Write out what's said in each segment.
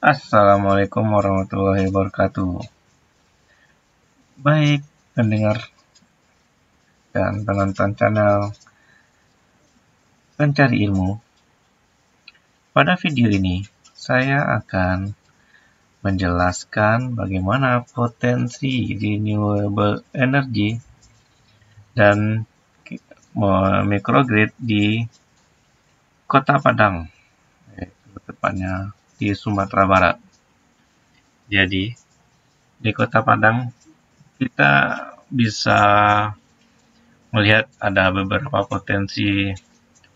Assalamualaikum warahmatullahi wabarakatuh. Baik, pendengar dan penonton channel Pencari Ilmu. Pada video ini, saya akan menjelaskan bagaimana potensi renewable energy dan microgrid di Kota Padang, tepatnya di Sumatera Barat. Jadi, di Kota Padang kita bisa melihat ada beberapa potensi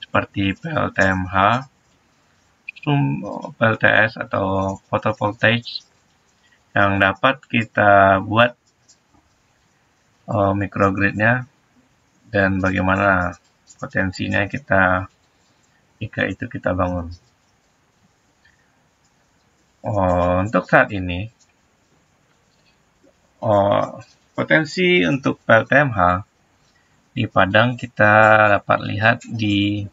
seperti PLTMH, PLTS atau photovoltaik yang dapat kita buat microgridnya dan bagaimana potensinya jika itu kita bangun. Untuk saat ini potensi untuk PLTMH di Padang kita dapat lihat di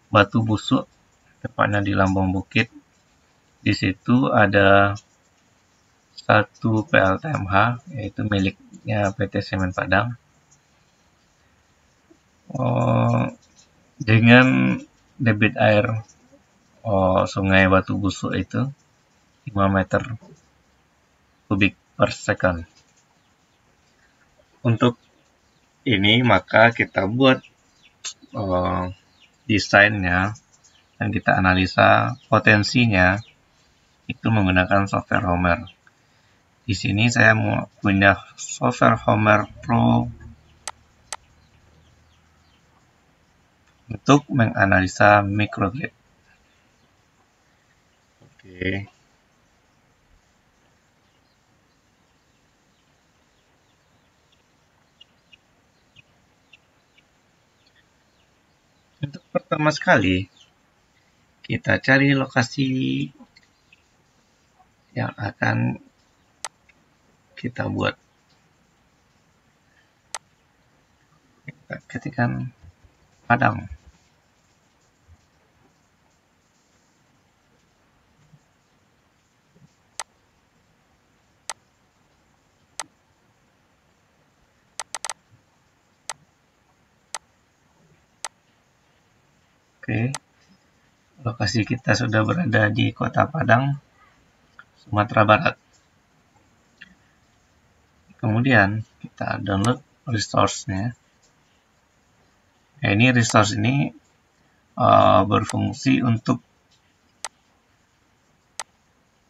Batu Busuk, tepatnya di Lambung Bukit. Di situ ada satu PLTMH, yaitu miliknya PT Semen Padang, dengan debit air Sungai Batu Busuk itu 5 meter kubik per second. Untuk ini maka kita buat desainnya dan kita analisa potensinya itu menggunakan software Homer. Di sini saya punya software Homer Pro untuk menganalisa microgrid. Oke. Untuk pertama sekali, kita cari lokasi yang akan kita buat. Kita ketikkan Padang. Oke, lokasi kita sudah berada di Kota Padang, Sumatera Barat. Kemudian kita download resource-nya. Ini resource ini berfungsi untuk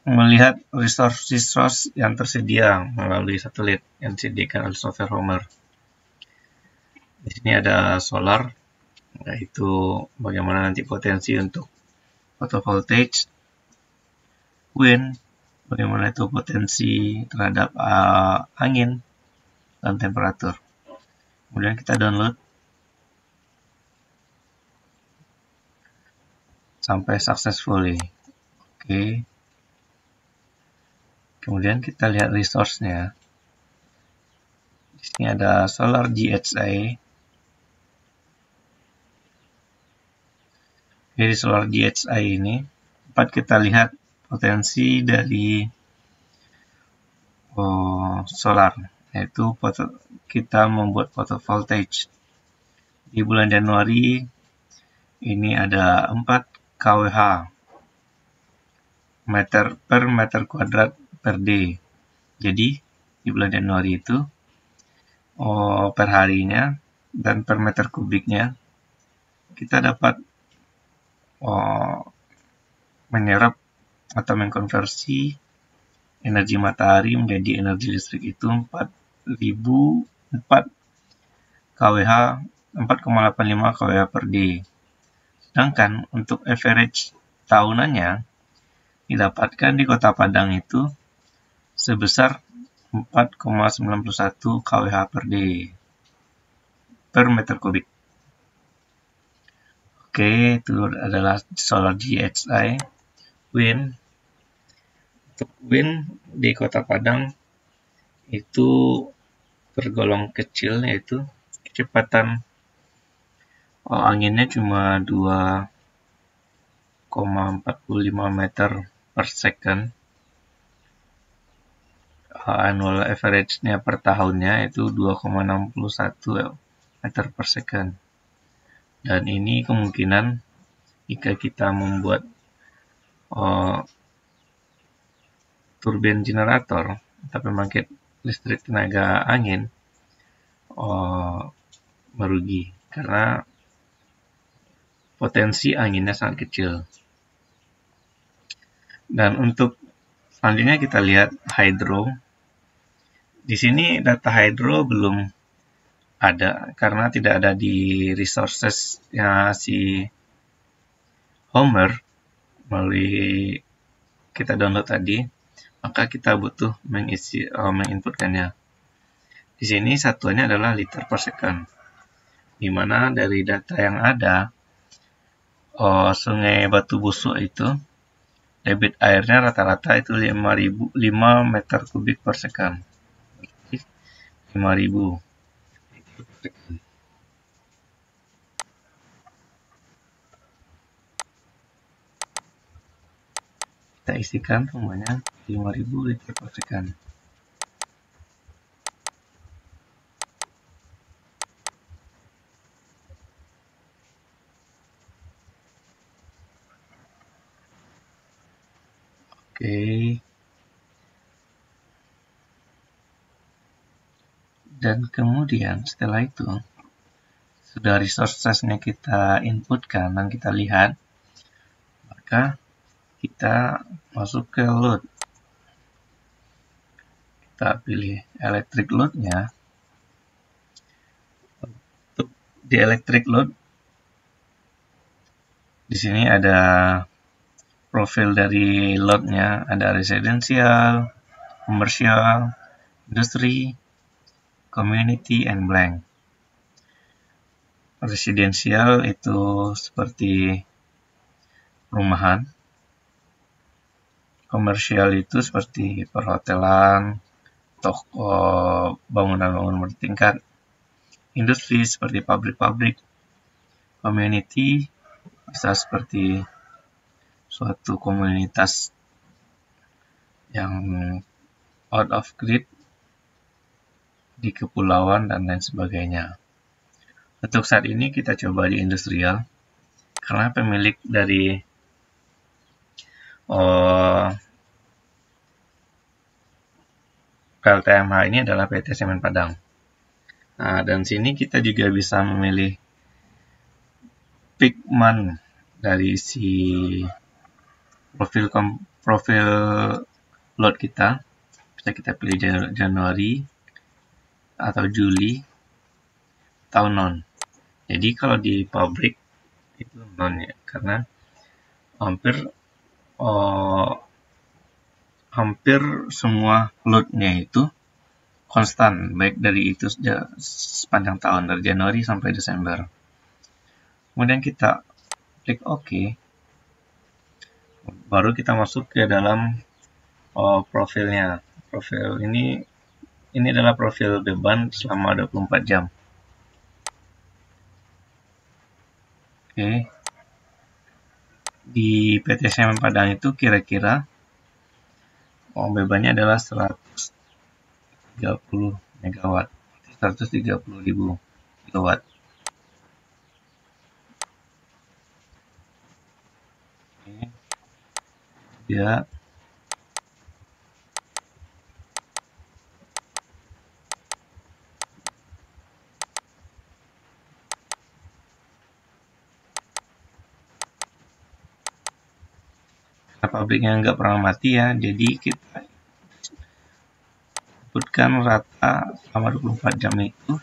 melihat resource yang tersedia melalui satelit yang disediakan oleh software Homer. Di sini ada solar, yaitu bagaimana nanti potensi untuk photovoltaik, wind, bagaimana itu potensi terhadap angin dan temperatur. Kemudian kita download sampai successfully. Oke. Kemudian kita lihat resource-nya. Di sini ada Solar GHI. Jadi Solar GHI ini dapat kita lihat potensi dari solar, yaitu kita membuat photovoltaik. Di bulan Januari ini ada 4 kWh per meter kuadrat per day. Jadi di bulan Januari itu per harinya dan per meter kubiknya kita dapat menyerap atau mengkonversi energi matahari menjadi energi listrik itu 4,85 kWh per day. Sedangkan untuk average tahunannya didapatkan di Kota Padang itu sebesar 4,91 kWh per day per meter kubik. Oke, itu adalah Solar GHI. Wind. Untuk wind di Kota Padang itu tergolong kecil, yaitu kecepatan anginnya cuma 2,45 meter per second. Annual average-nya per tahunnya itu 2,61 meter per second. Dan ini kemungkinan jika kita membuat turbin generator atau pembangkit listrik tenaga angin merugi karena potensi anginnya sangat kecil. Dan untuk selanjutnya kita lihat hydro. Di sini data hydro belum ada karena tidak ada di resources-nya si Homer melalui kita download tadi, maka kita butuh menginputkannya. Di sini satuannya adalah liter per second, di mana dari data yang ada Sungai Batu Busuk itu debit airnya rata-rata itu 5 meter kubik per second. 5.000 kita isikan semuanya 5.000 liter per second. Oke. Dan kemudian setelah itu sudah resources-nya kita inputkan dan kita lihat, maka kita masuk ke load. Kita pilih electric load-nya. Untuk di electric load, di sini ada profil dari load-nya, ada residential, commercial, industry, community, and blank. Residential itu seperti perumahan. Komersial itu seperti perhotelan, toko, bangunan-bangunan bertingkat. Industri seperti pabrik-pabrik. Community bisa seperti suatu komunitas yang out of grid di kepulauan dan lain sebagainya. Untuk saat ini kita coba di industrial karena pemilik dari PLTMH ini adalah PT Semen Padang. Nah, dan sini kita juga bisa memilih peak month dari si profil load kita. Bisa kita pilih Januari atau Juli atau non. Jadi kalau di pabrik itu non ya, karena hampir semua load-nya itu konstan, baik dari itu sepanjang tahun dari Januari sampai Desember. Kemudian kita klik OK, baru kita masuk ke dalam profilnya. Profil ini adalah profil beban selama 24 jam. Oke. Di PT Semen Padang itu kira-kira bebannya adalah 130 megawatt, 130.000 kilowatt. Oke. Ya. Pabriknya nggak pernah mati ya, jadi kita inputkan rata selama 24 jam itu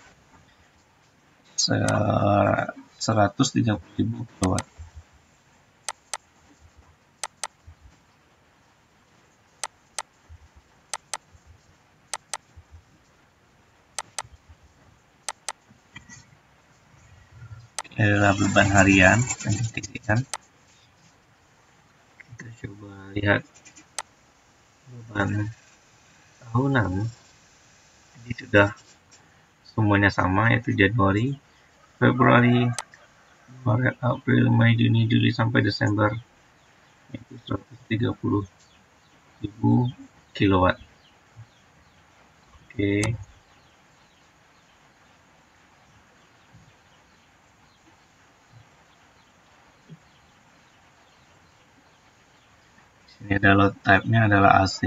130.000 kilowatt. Ini adalah beban harian yang diketikkan. Coba lihat beban tahunan, jadi sudah semuanya sama, yaitu Januari, Februari, Maret, April, Mei, Juni, Juli sampai Desember, itu 130 1000 kilowatt. Oke. Ini ada load type-nya adalah AC.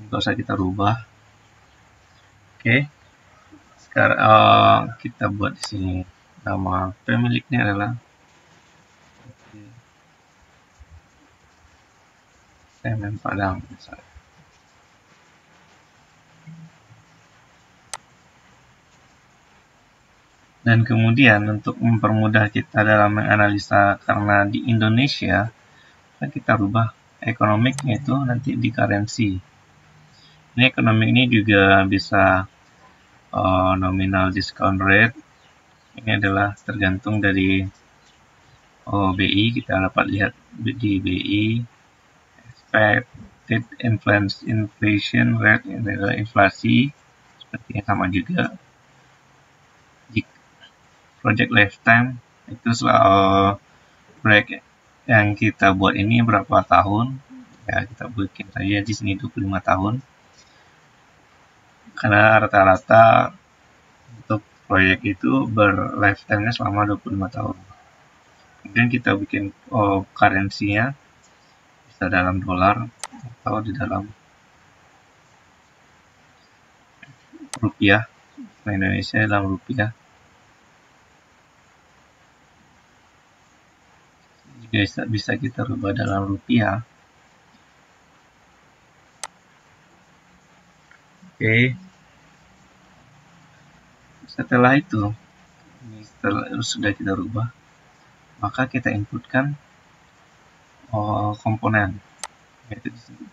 Nggak usah kita rubah. Oke. Sekarang kita buat di sini nama pemiliknya adalah Semen Padang misalnya. Dan kemudian untuk mempermudah kita dalam menganalisa, karena di Indonesia kita rubah ekonomiknya itu nanti di currency. Ini ekonomik ini juga bisa nominal discount rate. Ini adalah tergantung dari BI. Kita dapat lihat di BI expected inflation rate, ini adalah inflasi, seperti yang sama juga. Di project lifetime itu proyek yang kita buat ini berapa tahun, ya kita bikin saja di sini 25 tahun, karena rata-rata untuk proyek itu berlifetime-nya selama 25 tahun. Kemudian kita bikin currency-nya bisa dalam dolar atau di dalam rupiah, Indonesia dalam rupiah. Jika bisa kita rubah dalam rupiah. Oke. Setelah itu, sudah kita rubah, maka kita inputkan komponen, yaitu di sini.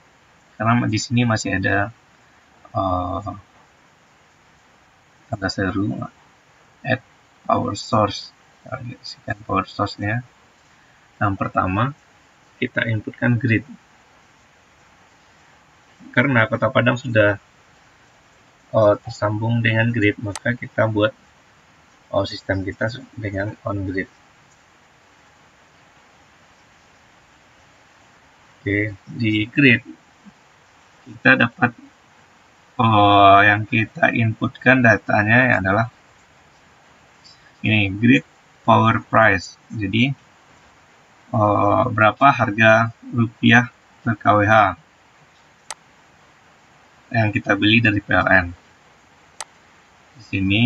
Karena di sini masih ada tanda seru add power source. Kita power source-nya. Yang pertama, kita inputkan grid. Karena Kota Padang sudah tersambung dengan grid, maka kita buat sistem kita dengan on grid. Oke, di grid kita dapat yang kita inputkan datanya adalah ini, grid power price. Jadi berapa harga rupiah per kWh yang kita beli dari PLN. Di sini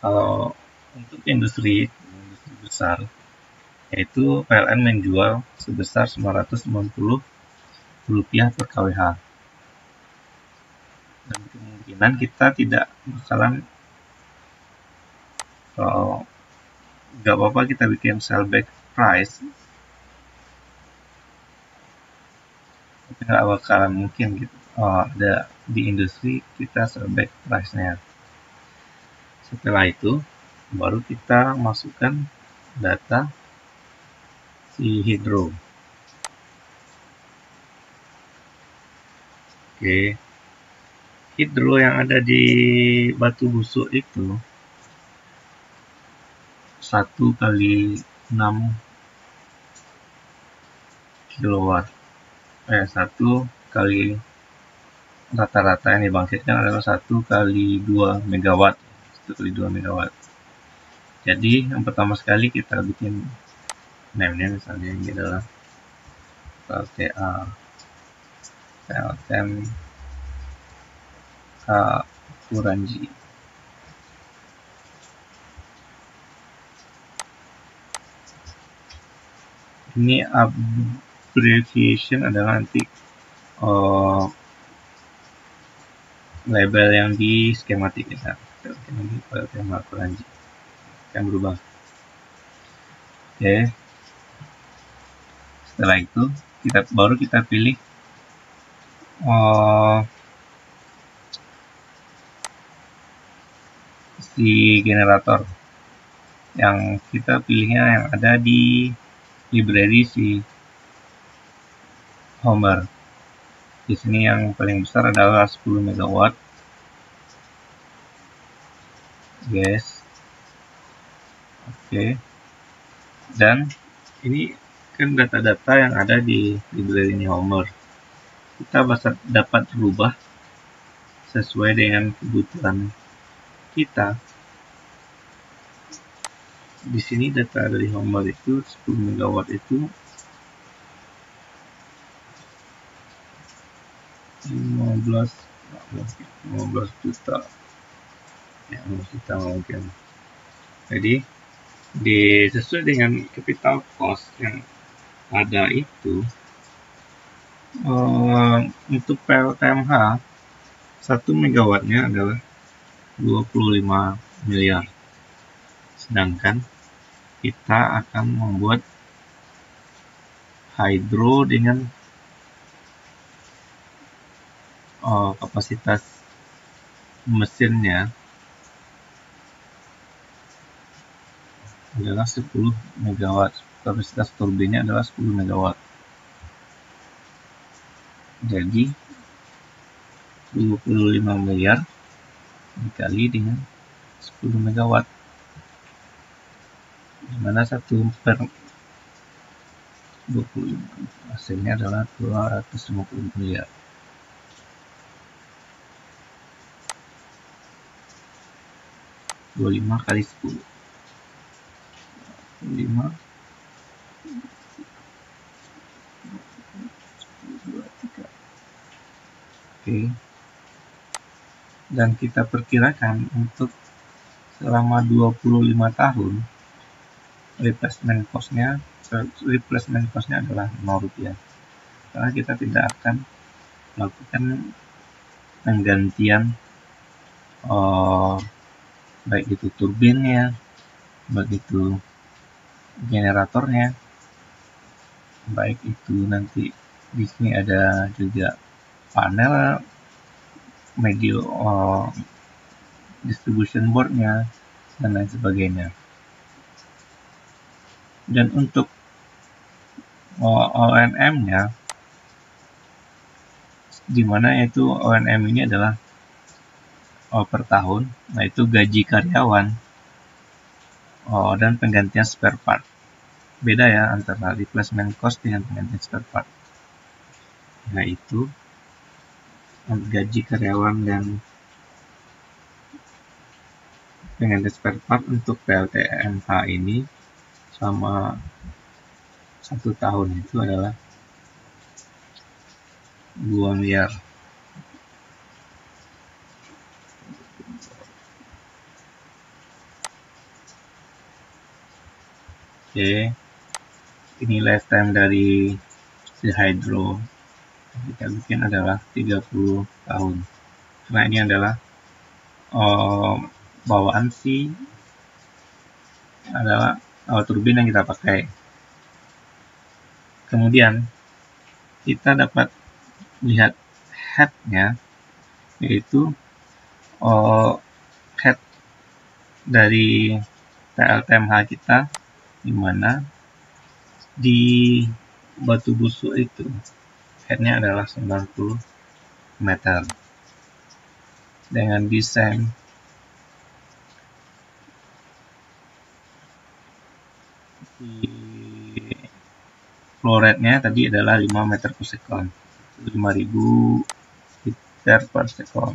kalau untuk industri besar, yaitu PLN menjual sebesar Rp990 per kWh. Dan kemungkinan kita tidak bakalan, nggak apa-apa kita bikin sellback price, tapi nggak bakalan mungkin gitu ada di industri kita sellback price-nya. Setelah itu baru kita masukkan data si hidro. Oke, hidro yang ada di Batu Busuk itu 1 kali 6 kilowatt. 1 kali rata-rata yang dibangkitkan adalah 1 kali 2 megawatt. 1 kali 2 megawatt. Jadi yang pertama sekali kita bikin name-nya, misalnya ini adalah PLTA PLTM Kuranji. Ini abbreviation adalah nanti label yang di skematik kita. Ini PLTM Kuranji yang berubah. Oke. Setelah itu baru kita pilih si generator yang kita pilihnya yang ada di library si Homer. Di sini yang paling besar adalah 10 megawatt. Yes. Oke. Dan ini kan data-data yang ada di library Homer. Kita dapat berubah sesuai dengan kebutuhan kita. Di sini data dari Homer itu 10 megawatt itu 15 juta ya, 15 juta mungkin. Jadi sesuai dengan capital cost yang ada itu, untuk PLTMH 1 megawattnya adalah 25 miliar. Sedangkan kita akan membuat hydro dengan kapasitas mesinnya adalah 10 megawatt. Kapasitas turbinnya adalah 10 megawatt. Jadi 25 miliar dikali dengan 10 megawatt, dimana 1 per 25 hasilnya adalah 250 miliar. Lima kali 10 5 Oke. Dan kita perkirakan untuk selama 25 tahun replacement cost-nya adalah 0 rupiah. Karena kita tidak akan melakukan penggantian baik itu turbinnya, baik itu generatornya, baik itu nanti di sini ada juga panel media distribution boardnya dan lain sebagainya. Dan untuk O&M-nya, dimana itu O&M ini adalah per tahun, nah itu gaji karyawan dan penggantian spare part. Beda ya antara replacement cost dengan penggantian spare part. Nah itu gaji karyawan dan penggantian spare part untuk PLTMH ini selama 1 tahun itu adalah 2 miliar. Oke, ini lifetime dari si hydro kita bikin adalah 30 tahun. Karena ini adalah bawaan si adalah turbin yang kita pakai. Kemudian kita dapat lihat head-nya, yaitu head dari PLTMH kita, di mana di batu busuk itu headnya adalah 90 meter dengan desain flow rate-nya tadi adalah 5 meter per second, 5000 liter per second.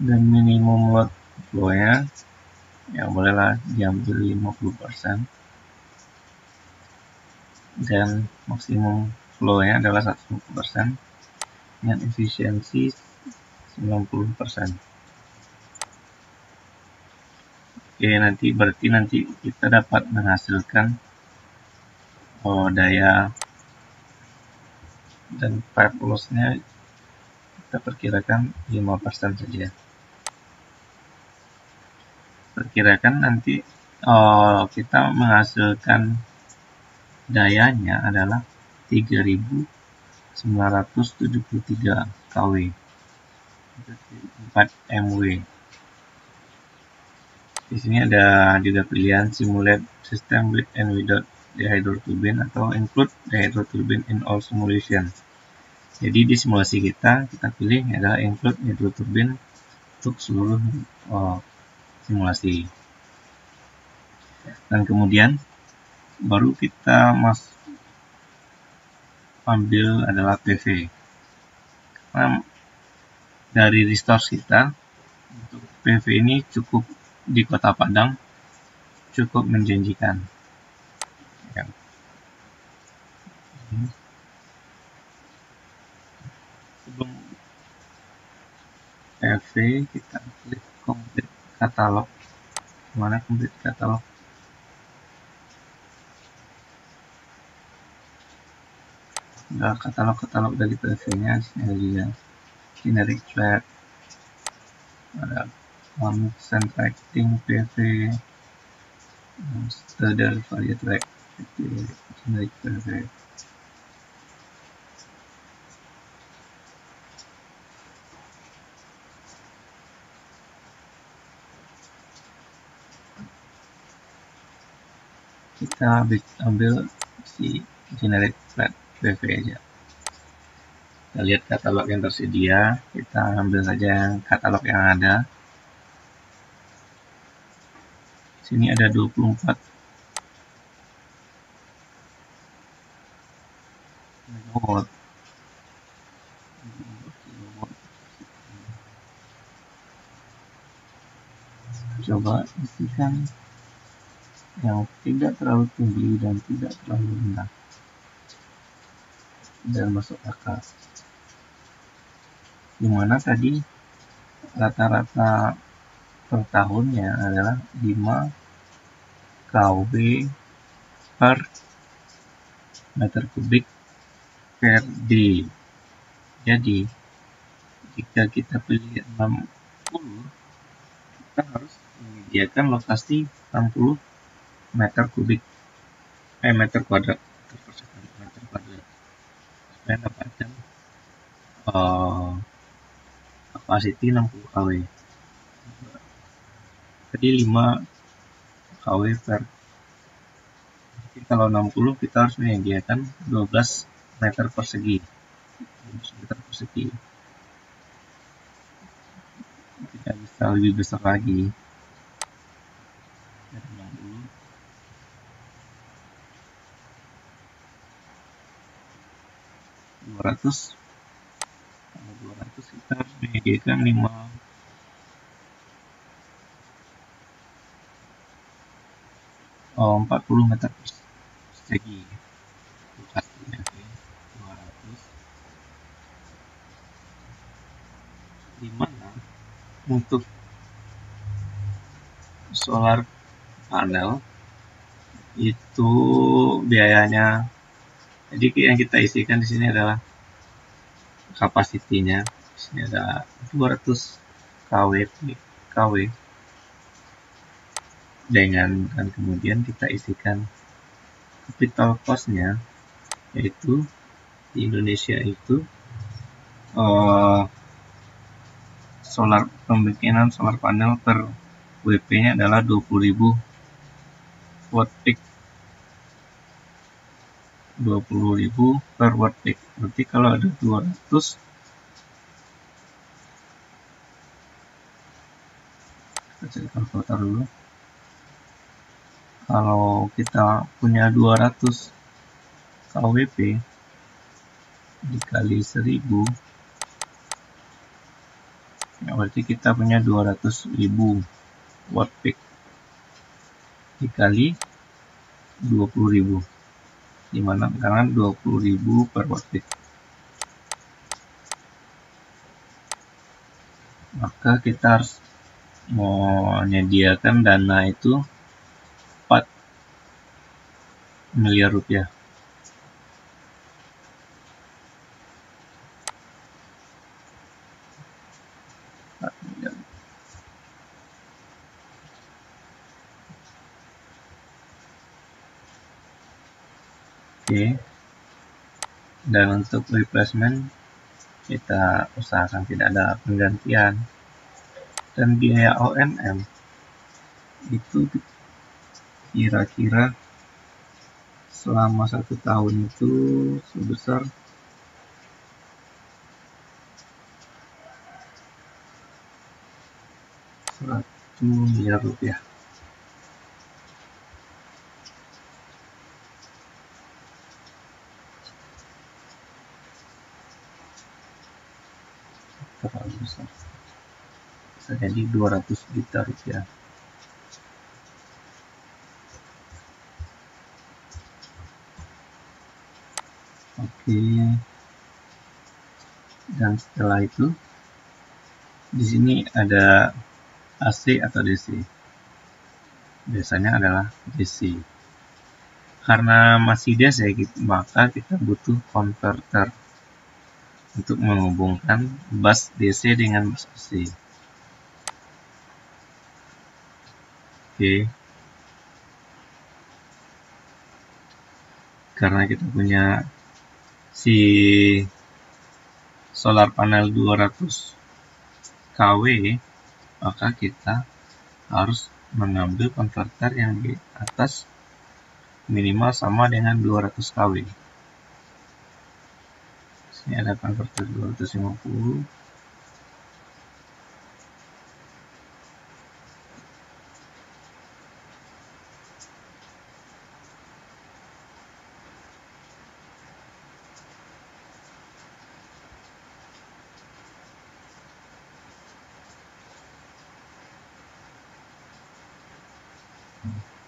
Dan minimum load flow-nya ya bolehlah diambil 50%, dan maksimum flow-nya adalah 100% dengan efisiensi 90%. Oke, berarti nanti kita dapat menghasilkan daya dan pipe loss-nya kita perkirakan 5% saja. Perkirakan nanti kita menghasilkan dayanya adalah 3973 kW 4 MW. Di sini ada juga pilihan simulate system with and without the hydro turbine atau include the hydro turbine in all simulation. Jadi di simulasi kita pilih adalah include hydro turbine untuk seluruh simulasi. Dan kemudian baru kita ambil adalah PV. Nah, dari resource kita untuk PV ini cukup di Kota Padang cukup menjanjikan. Ya. Sebelum PV kita klik complete katalog. Mana complete katalog? Nah, katalog dari PV-nya ada juga generic flat, ada contracting PV, standard variant track, generic PV. Kita ambil si generic flat PV aja. Kita lihat katalog yang tersedia, kita ambil saja katalog yang ada. Sini ada 24 megawatt. Coba isikan yang tidak terlalu tinggi dan tidak terlalu rendah dan masuk akal. Dimana tadi rata-rata per tahunnya adalah 5 kW per meter kubik per D. Jadi jika kita pilih 60, kita harus menyediakan lokasi 60 meter kuadrat supaya dapatkan capacity 60 kW. Jadi 5 kW per. Jadi kalau 60 kita harus menyediakan 12 meter persegi. 12 meter persegi. Tidak bisa lebih besar lagi. Dari 60. 200 kita harus menyediakan 40 meter persegi. Lokasinya 200. Dimana untuk solar panel itu biayanya, jadi yang kita isikan di sini adalah kapasitinya. Di sini ada 200 kW dan kemudian kita isikan capital cost-nya, yaitu di Indonesia itu pembikinan solar panel per WP-nya adalah 20.000 watt peak. 20.000 per watt peak. Berarti kalau ada 200, kita cari kalkulator dulu. Kalau kita punya 200 kWp dikali 1000, ya berarti kita punya 200.000 watt peak dikali 20.000, dimana karena 20.000 per watt peak, maka kita harus menyediakan dana itu 4 miliar rupiah. Oke. Dan untuk replacement kita usahakan tidak ada penggantian, dan biaya O&M itu kira-kira selama 1 tahun itu sebesar 1 miliar rupiah. Terlalu besar, bisa jadi 200 juta rupiah. Oke, dan setelah itu di sini ada AC atau DC. Biasanya adalah DC. Karena masih DC, maka kita butuh konverter untuk menghubungkan bus DC dengan bus AC. Oke. Karena kita punya si solar panel 200 kW, maka kita harus mengambil konverter yang di atas minimal sama dengan 200 kW. Sini ada konverter 250.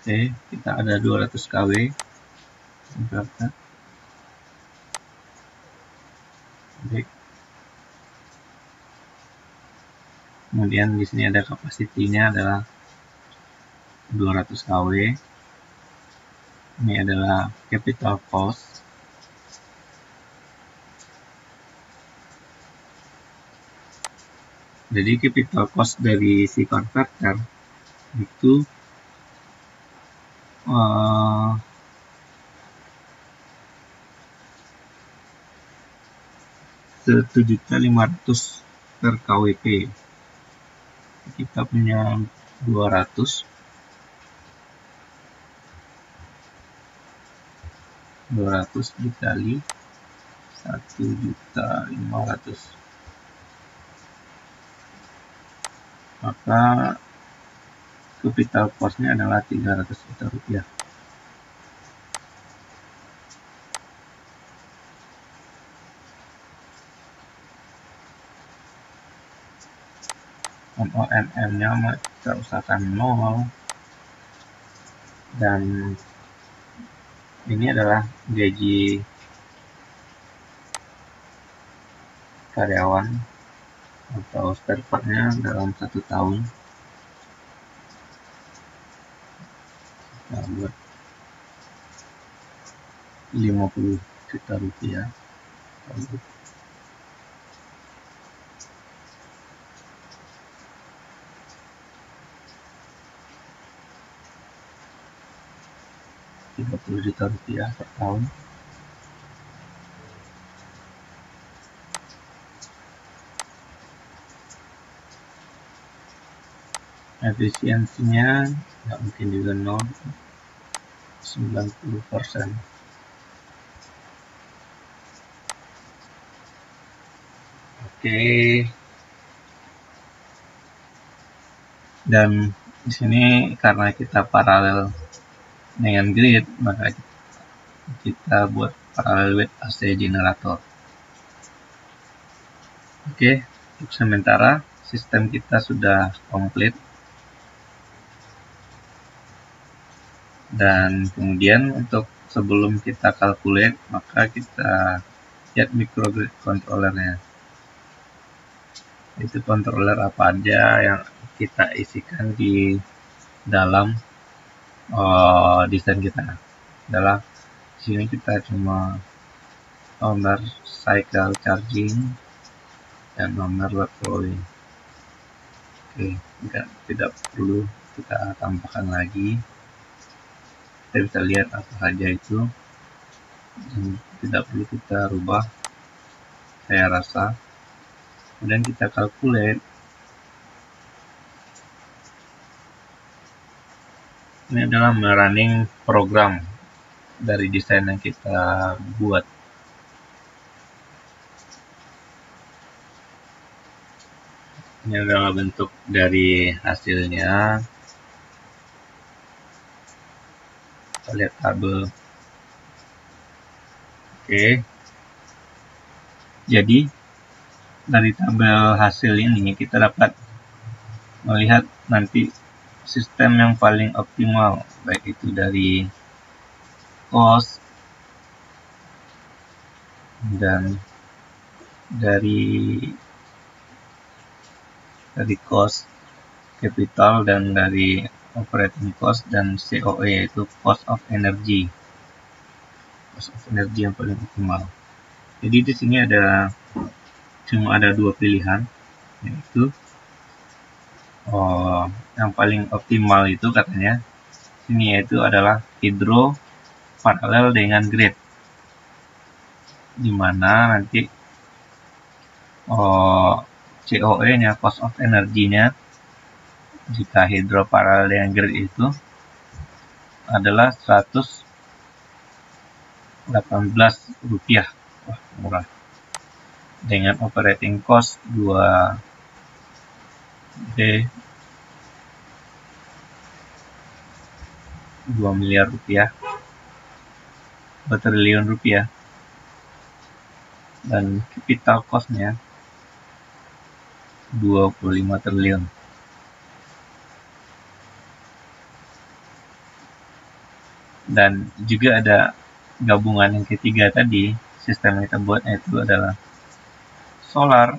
Oke, kita ada 200 kW konverter. Baik. Kemudian di sini ada kapasitinya adalah 200 kW. Ini adalah capital cost. Jadi capital cost dari si konverter itu Rp1.500.000 per KWP. Kita punya 200 dikali 1.500.000, maka capital cost-nya adalah 300 juta rupiah. MONM-nya kita usahakan 0, dan ini adalah gaji karyawan atau spare part-nya dalam 1 tahun. Kita buat 50 juta rupiah. Lalu 30 juta rupiah per tahun. Efisiensinya nggak mungkin juga 0, 90%. Oke. Dan di sini karena kita paralel dengan grid, maka kita buat paralel with AC generator. Oke, untuk sementara sistem kita sudah komplit. Dan kemudian untuk sebelum kita calculate, maka kita lihat microgrid controllernya. Itu controller apa aja yang kita isikan di dalam desain kita. Adalah di sini kita cuma nomor cycle charging dan nomor load flowing. Oke, tidak perlu kita tambahkan lagi. Kita bisa lihat apa saja itu, dan tidak perlu kita rubah, saya rasa. Kemudian kita calculate. Ini adalah running program dari desain yang kita buat. Ini adalah bentuk dari hasilnya. Kita lihat tabel. Oke. Jadi dari tabel hasil ini kita dapat melihat nanti sistem yang paling optimal, baik itu dari cost dan dari cost capital dan dari operating cost dan COE, yaitu cost of energy yang paling optimal. Jadi di sini cuma ada dua pilihan, yaitu yang paling optimal itu katanya ini, yaitu adalah hydro paralel dengan grid, dimana nanti COE-nya, cost of energy-nya, jika hydro paralel dengan grid itu adalah 118 rupiah. Wah, murah. Dengan operating cost 2 miliar rupiah, 2 triliun rupiah, dan capital cost-nya 25 triliun. Dan juga ada gabungan yang ketiga tadi, sistem yang kita buat itu adalah solar,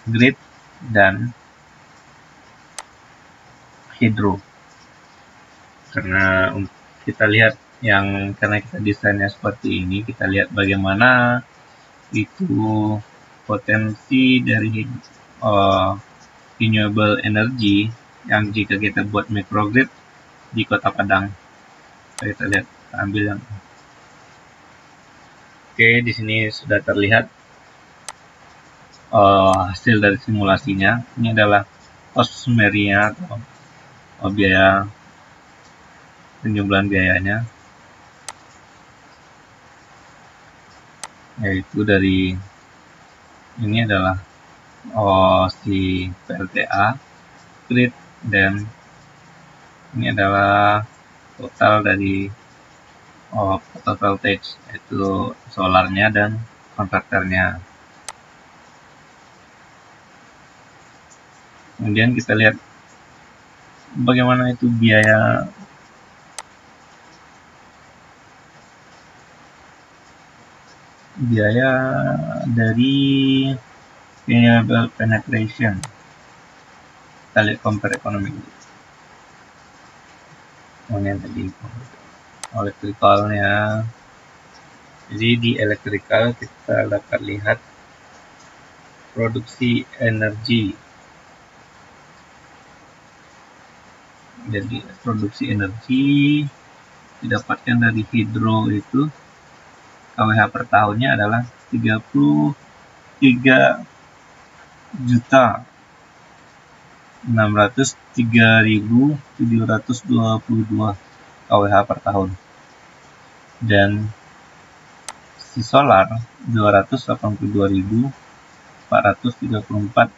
grid, dan hidro. Karena kita lihat karena kita desainnya seperti ini, kita lihat bagaimana itu potensi dari renewable energy yang jika kita buat microgrid di Kota Padang. Kita lihat, kita ambil yang oke, di sini sudah terlihat hasil dari simulasinya. Ini adalah cost summary-nya atau biaya penjumlahan biayanya, yaitu dari ini adalah si PLTA, grid, dan ini adalah total dari total voltage, yaitu solarnya dan konverternya. Kemudian kita lihat bagaimana itu biaya dari renewable penetration. Kita lihat compare economic. Kemudian tadi elektrikalnya. Jadi di elektrikal kita dapat lihat produksi energi. Jadi produksi energi didapatkan dari hidro itu KWH per tahunnya adalah 33.603.722 KWH per tahun, dan si solar 282.434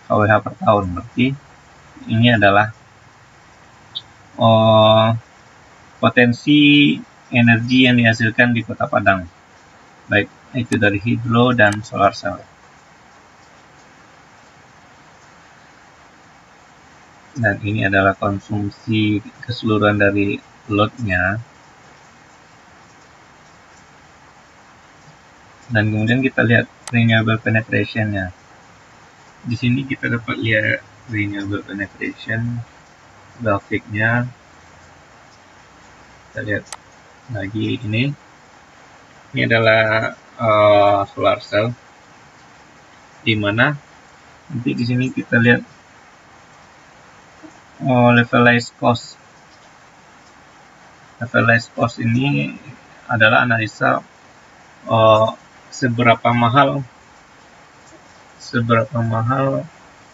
KWH per tahun. Berarti ini adalah potensi energi yang dihasilkan di Kota Padang, baik itu dari hidro dan solar cell. Dan ini adalah konsumsi keseluruhan dari load-nya. Dan kemudian kita lihat renewable penetration-nya. Di sini kita dapat lihat renewable penetration grafiknya. Kita lihat lagi ini adalah solar cell, di mana nanti di sini kita lihat levelized cost. Levelized cost ini adalah analisa seberapa mahal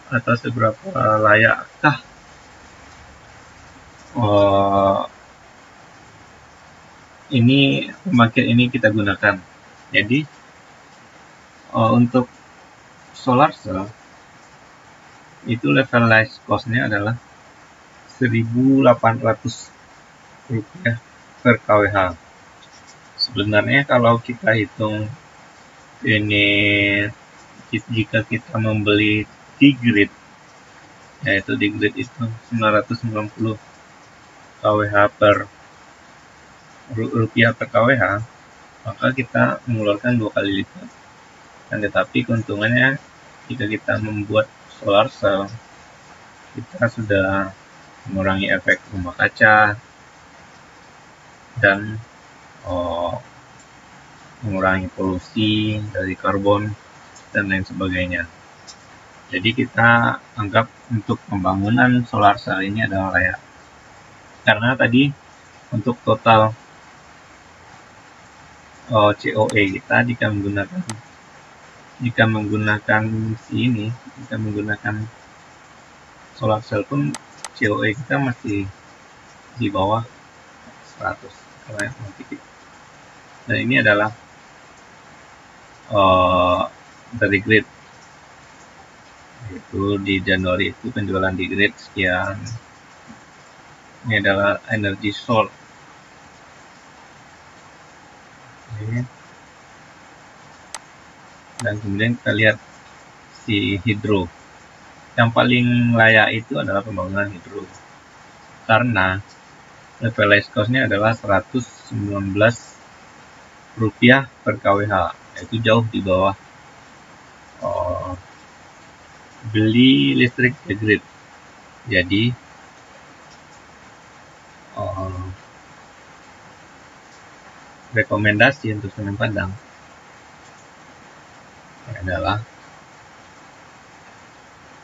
atau seberapa layakkah pembangkit ini kita gunakan. Jadi Untuk solar cell itu levelized cost-nya adalah Rp1.800 per kWh. Sebenarnya kalau kita hitung ini, jika kita membeli di grid, yaitu di grid itu 990 kWh per kWh, maka kita mengeluarkan 2 kali lipat. Dan tetapi keuntungannya jika kita membuat solar cell, kita sudah mengurangi efek rumah kaca dan mengurangi polusi dari karbon dan lain sebagainya. Jadi kita anggap untuk pembangunan solar cell ini adalah layak. Karena tadi untuk total COE kita jika menggunakan solar cell pun COE kita masih di bawah 100 dan ini adalah dari grid, itu di Januari itu penjualan di grid sekian. Ini adalah energy sold. Dan kemudian kita lihat si hidro. Yang paling layak itu adalah pembangunan hidro, karena levelized cost-nya adalah Rp119 per kWh, yaitu jauh di bawah beli listrik di grid. Jadi rekomendasi untuk Semen Padang adalah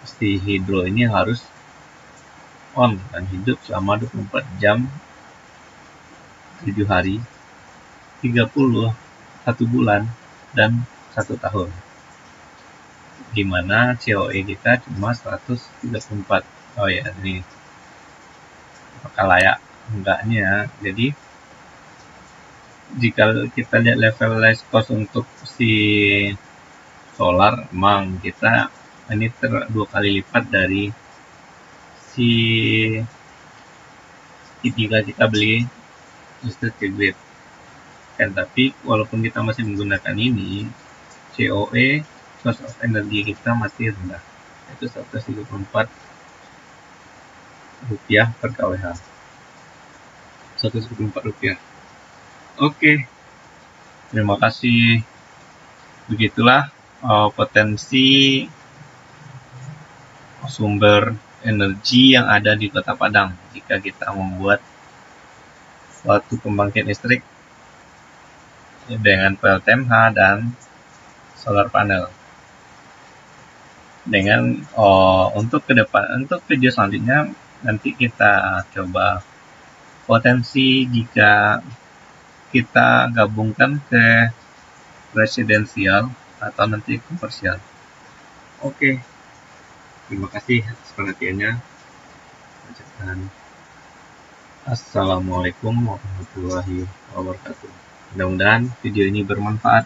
si hidro ini harus on dan hidup selama 24 jam 7 hari 31 bulan dan 1 tahun, dimana COE kita cuma 134. Oh ya, ini apakah layak enggaknya. Jadi jika kita lihat levelized cost untuk si solar, memang kita ini 2 kali lipat dari si jika kita beli listrik ke grid. Dan tapi walaupun kita masih menggunakan ini, COE cost of energy kita masih rendah, yaitu Rp134 per kWh. Rp134. Oke, terima kasih. Begitulah potensi sumber energi yang ada di Kota Padang jika kita membuat suatu pembangkit listrik dengan PLTMH dan solar panel. Dengan untuk video selanjutnya nanti kita coba potensi jika kita gabungkan ke residensial atau nanti komersial. Oke, terima kasih atas perhatiannya. Assalamualaikum warahmatullahi wabarakatuh. Mudah-mudahan video ini bermanfaat.